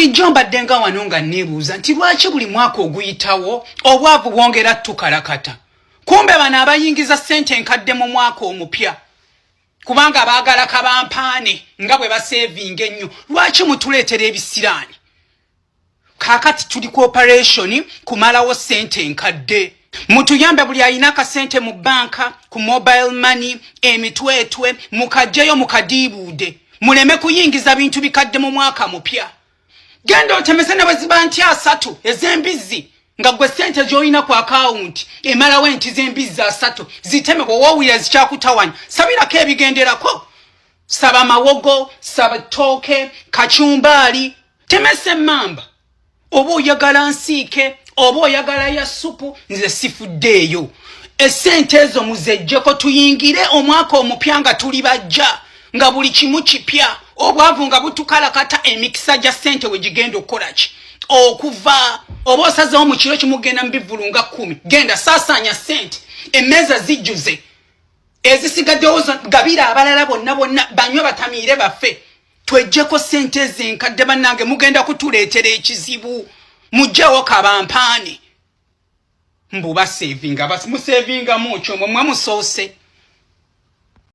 Jomba denga wanonga nebuuza nti lwaki buli mwaka oguyitawo obwavu bwongera tukalakata. Kumbe bana abayingiza ssente enkadde mu mwaka omupya. Kubanga baagala kabampaane nga bwe basevinga ennyo. Lwaki mutuleetera ebisiraani? Kakati tuli ku operation kumalawo ssente enkadde. Mutuyambe buli ayina akasente mu banka, ku mobile money, emitwetwe, mukajjayo mukadiibuude. Muleme kuyingiza bintu bikadde mu mwaka mupya. Genda otemese ne bweziba nti 3 ez'embizzi nga gwe ssente gy'olina ku account emalawo enti z'embizzi 3 ziteme bw'owawira zikyakutawanya. Sabirako ebigenderako. Saba mawogo, saba tooke, kachumbaali, temese mamba. Oba oyagala nsiike, oba oyagala ya supu, nze sifuddeeyo. Essente ezo muzejjeko tuyingire omwaka omupya nga tuli bajja, nga buli kimu kipya, obwavu nga butukalakata emikisa gya ssente we gigenda okukola ki. Okuva oba osazeewo mu kiro kimu genda mu bivulu nga 10, genda saasaanya ssente, emmeeza zijjuze. Ezisigaddewo gabira abalala bonna banywe batamiire baffe. Twejjeko ssente z'enkadde bannange mugenda kutuleetera ekizibu. Mujjawo kabampaane. Mbuba sevinga musevinga mucho mwe musoose.